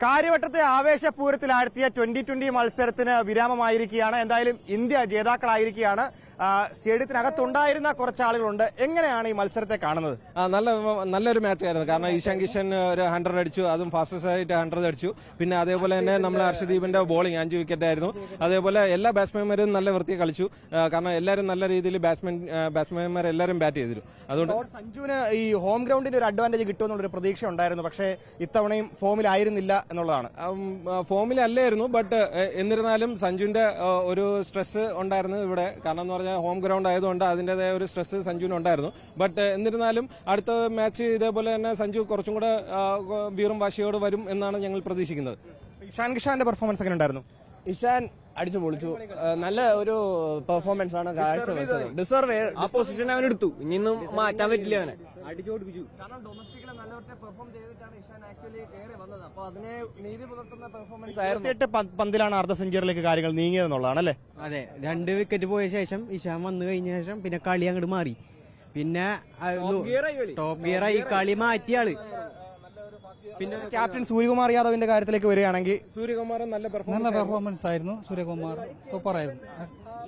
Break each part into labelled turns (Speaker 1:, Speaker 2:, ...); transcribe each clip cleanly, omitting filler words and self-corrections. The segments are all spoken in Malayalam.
Speaker 1: കാര്യവട്ടത്തെ ആവേശപൂരത്തിലാഴ്ത്തിയ 2020 മത്സരത്തിന് വിരാമമായിരിക്കുകയാണ്. എന്തായാലും ഇന്ത്യ ജേതാക്കളായിരിക്കുകയാണ്. സ്റ്റേഡിയത്തിനകത്തുണ്ടായിരുന്ന കുറച്ച് ആളുകളുണ്ട്. എങ്ങനെയാണ് ഈ മത്സരത്തെ കാണുന്നത്?
Speaker 2: നല്ലൊരു മാച്ചായിരുന്നു. കാരണം ഈശാൻ കിഷൻ ഒരു 100 അടിച്ചു, അതും ഫാസ്റ്റസ്റ്റ് ആയിട്ട് 100 അടിച്ചു. പിന്നെ അതേപോലെ തന്നെ നമ്മൾ ഹർഷദീപിന്റെ ബോളിംഗ് 5 വിക്കറ്റ് ആയിരുന്നു. അതേപോലെ എല്ലാ ബാറ്റ്സ്മാൻമാരും നല്ല വൃത്തി കളിച്ചു. കാരണം എല്ലാവരും നല്ല രീതിയിൽ ബാറ്റ്സ്മാൻമാർ എല്ലാവരും ബാറ്റ് ചെയ്തിരുന്നു. അതുകൊണ്ട്
Speaker 1: സഞ്ജുവിന് ഈ ഹോം ഗ്രൗണ്ടിന്റെ ഒരു അഡ്വാൻറ്റേജ് കിട്ടുമെന്നുള്ളൊരു പ്രതീക്ഷ ഉണ്ടായിരുന്നു. പക്ഷേ ഇത്തവണയും ഫോമിലായിരുന്നില്ല എന്നുള്ളതാണ്.
Speaker 2: ഫോമിലല്ലായിരുന്നു. ബട്ട് എന്നിരുന്നാലും സഞ്ജുവിന്റെ ഒരു സ്ട്രെസ് ഉണ്ടായിരുന്നു ഇവിടെ. കാരണം എന്ന് പറഞ്ഞാൽ ഹോം ഗ്രൗണ്ട് ആയതുകൊണ്ട് അതിന്റേതായ ഒരു സ്ട്രെസ് സഞ്ജുവിന് ഉണ്ടായിരുന്നു. ബട്ട് എന്നിരുന്നാലും അടുത്ത മാച്ച് ഇതേപോലെ തന്നെ സഞ്ജു കുറച്ചും കൂടെ വീറും വാശിയോട് വരും എന്നാണ് ഞങ്ങൾ പ്രതീക്ഷിക്കുന്നത്.
Speaker 1: ഇഷാൻ കിഷാന്റെ പെർഫോമൻസ് എങ്ങനെ ഉണ്ടായിരുന്നു?
Speaker 3: ഇഷാൻ അടിച്ചു പൊളിച്ചു. നല്ല ഒരു പെർഫോമൻസ് ആണ് കാഴ്ചവെച്ചത്. ഡിസർവ് ആ പൊസിഷൻ അവൻ എടുത്തു. ഇനിയൊന്നും മാറ്റാൻ പറ്റില്ല. അവനെ അടിച്ചോടിപ്പിച്ചു. കാരണം ഡൊമസ്റ്റിക്കിലെ നല്ല പെർഫോം ചെയ്തിട്ടാണ് ഇഷാൻ ആക്ച്വലി കയറി വന്നത്. അപ്പൊ അതിനെ നീതി പുലർത്തുന്ന പെർഫോമൻസ് ആയിരുന്നു.
Speaker 1: 28 പന്തിലാണ് അർദ്ധ സെഞ്ചുറിയിലേക്ക് കാര്യങ്ങൾ നീങ്ങിയതെന്നുള്ളതാണ് അല്ലേ?
Speaker 4: അതെ, 2 വിക്കറ്റ് പോയ ശേഷം ഇഷാൻ വന്നു കഴിഞ്ഞ ശേഷം പിന്നെ കളി അങ്ങോട്ട് മാറി. പിന്നെ ടോപ്പ് ഗിയറായി കളി മാറ്റിയാള്.
Speaker 1: പിന്നെ ക്യാപ്റ്റൻ സൂര്യകുമാർ യാദവിന്റെ കാര്യത്തിലേക്ക് വരികയാണെങ്കിൽ
Speaker 2: സൂര്യകുമാർ നല്ല
Speaker 5: പെർഫോമൻസ് ആയിരുന്നു. സൂര്യകുമാർ സൂപ്പർ ആയിരുന്നു.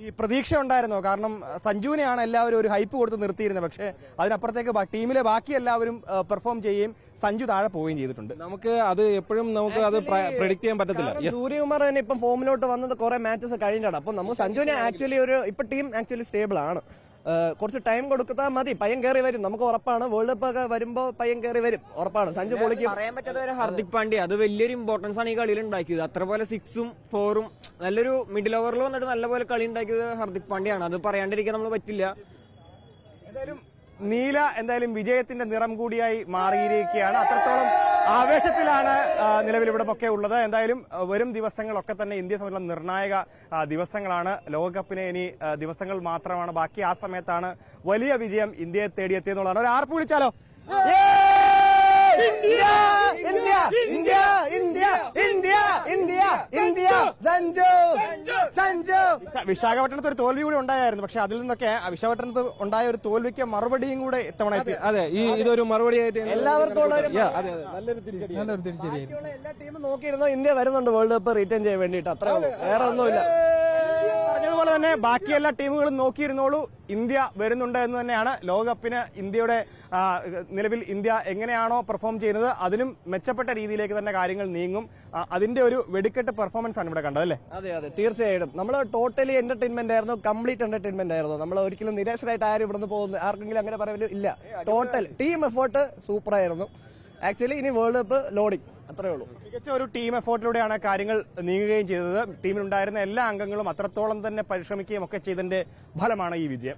Speaker 1: ഈ പ്രതീക്ഷ ഉണ്ടായിരുന്നോ? കാരണം സഞ്ജുവിനെയാണ് എല്ലാവരും ഒരു ഹൈപ്പ് കൊടുത്ത് നിർത്തിയിരുന്നത്. പക്ഷേ അതിനപ്പുറത്തേക്ക് ടീമിലെ ബാക്കി എല്ലാവരും പെർഫോം ചെയ്യുകയും സഞ്ജു താഴെ പോവുകയും ചെയ്തിട്ടുണ്ട്.
Speaker 2: നമുക്ക് അത് എപ്പോഴും നമുക്ക് അത് പ്രെഡിക്ട് ചെയ്യാൻ പറ്റത്തില്ല.
Speaker 3: സൂര്യകുമാർ തന്നെ ഇപ്പം ഫോമിലോട്ട് വന്നത് കുറെ മാച്ചസ് കഴിഞ്ഞാണ്. അപ്പൊ നമുക്ക് സഞ്ജുവിനെ ആക്ച്വലി ഇപ്പൊ ടീം ആക്ച്വലി സ്റ്റേബിൾ ആണ്. കുറച്ച് ടൈം കൊടുത്താൽ മതി. പയ്യൻ കയറി വരും. നമുക്ക് ഉറപ്പാണ്. വേൾഡ് കപ്പ് ഒക്കെ വരുമ്പോ പയ്യൻ കയറി വരും. ഉറപ്പാണ്. സഞ്ജു പൊളിക്ക് പറയാൻ പറ്റാത്ത ഹാർദിക് പാണ്ഡ്യ അത് വലിയൊരു ഇമ്പോർട്ടൻസ് ആണ് ഈ കളിയിൽ ഉണ്ടാക്കിയത്. അത്ര പോലെ 6ഉം 4ഉം നല്ലൊരു മിഡിൽ ഓവറിൽ വന്നിട്ട് നല്ലപോലെ കളി ഉണ്ടാക്കിയത് ഹാർദിക് പാണ്ഡ്യയാണ്. അത് പറയാണ്ടിരിക്കാൻ നമ്മൾ പറ്റില്ല.
Speaker 1: എന്തായാലും നീല എന്തായാലും വിജയത്തിന്റെ നിറം കൂടിയായി മാറിയിരിക്കുകയാണ്. അത്രത്തോളം ആവേശത്തിലാണ് നിലവിൽ ഇവിടെ ഒക്കെ ഉള്ളത്. എന്തായാലും വരും ദിവസങ്ങളൊക്കെ തന്നെ ഇന്ത്യയെ സംബന്ധിച്ചുള്ള നിർണായക ദിവസങ്ങളാണ്. ലോകകപ്പിന് ഇനി ദിവസങ്ങൾ മാത്രമാണ് ബാക്കി. ആ സമയത്താണ് വലിയ വിജയം ഇന്ത്യയെ തേടിയെത്തിയെന്നുള്ളതാണ്. ഒരു ആർപ്പ് വിളിച്ചാലോ?
Speaker 3: India India India India India India India Sanju Sanju.
Speaker 1: വിശാഖപട്ടണത്ത് ഒരു തോൽവി കൂടി ഉണ്ടായിരുന്നു. പക്ഷെ അതിൽ നിന്നൊക്കെ വിശാഖപട്ടണത്ത് ഉണ്ടായ ഒരു തോൽവിക്ക് മറുപടിയും കൂടെ ഇത്തവണ എത്തി.
Speaker 2: അതെ, ഇതൊരു മറുപടി ആയിട്ട്
Speaker 3: എല്ലാവർക്കും
Speaker 5: നല്ലൊരു തിരിച്ചടിയായിരുന്നു.
Speaker 3: എല്ലാ ടീമും നോക്കിയിരുന്നോ ഇന്ത്യ വരുന്നുണ്ട് വേൾഡ് കപ്പ് റിട്ടേൺ ചെയ്യാൻ വേണ്ടിയിട്ട്. അത്ര വേറെ ഒന്നുമില്ല.
Speaker 1: പറഞ്ഞതുപോലെ തന്നെ ബാക്കി എല്ലാ ടീമുകളും നോക്കിയിരുന്നോളൂ, ഇന്ത്യ വരുന്നുണ്ട് എന്ന് തന്നെയാണ്. ലോകകപ്പിന് ഇന്ത്യയുടെ നിലവിൽ ഇന്ത്യ എങ്ങനെയാണോ പെർഫോം ചെയ്യുന്നത് അതിനും മെച്ചപ്പെട്ട രീതിയിലേക്ക് തന്നെ കാര്യങ്ങൾ നീങ്ങും. അതിന്റെ ഒരു വെടിക്കെട്ട് പെർഫോമൻസ് ആണ് ഇവിടെ കണ്ടത് അല്ലേ?
Speaker 3: അതെ അതെ, തീർച്ചയായിട്ടും. നമ്മൾ ടോട്ടലി എന്റർടൈൻമെന്റ് ആയിരുന്നു. കംപ്ലീറ്റ് എന്റർടൈൻമെന്റ് ആയിരുന്നു. നമ്മൾ ഒരിക്കലും നിരാശരായിട്ട് ആരും ഇവിടുന്ന് പോകുന്നു ആർക്കെങ്കിലും അങ്ങനെ പറയാൻ ഇല്ല. ടോട്ടൽ ടീം എഫേർട്ട് സൂപ്പർ ആയിരുന്നു. ആക്ച്വലി ഇനി വേൾഡ് കപ്പ് ലോഡിംഗ് അത്രേ ഉള്ളൂ.
Speaker 1: മികച്ച ഒരു ടീം എഫേർട്ടിലൂടെയാണ് കാര്യങ്ങൾ നീങ്ങുകയും ചെയ്തത്. ടീമിലുണ്ടായിരുന്ന എല്ലാ അംഗങ്ങളും അത്രത്തോളം തന്നെ പരിശ്രമിക്കുകയും ഒക്കെ ചെയ്തതിന്റെ ഫലമാണ് ഈ വിജയം.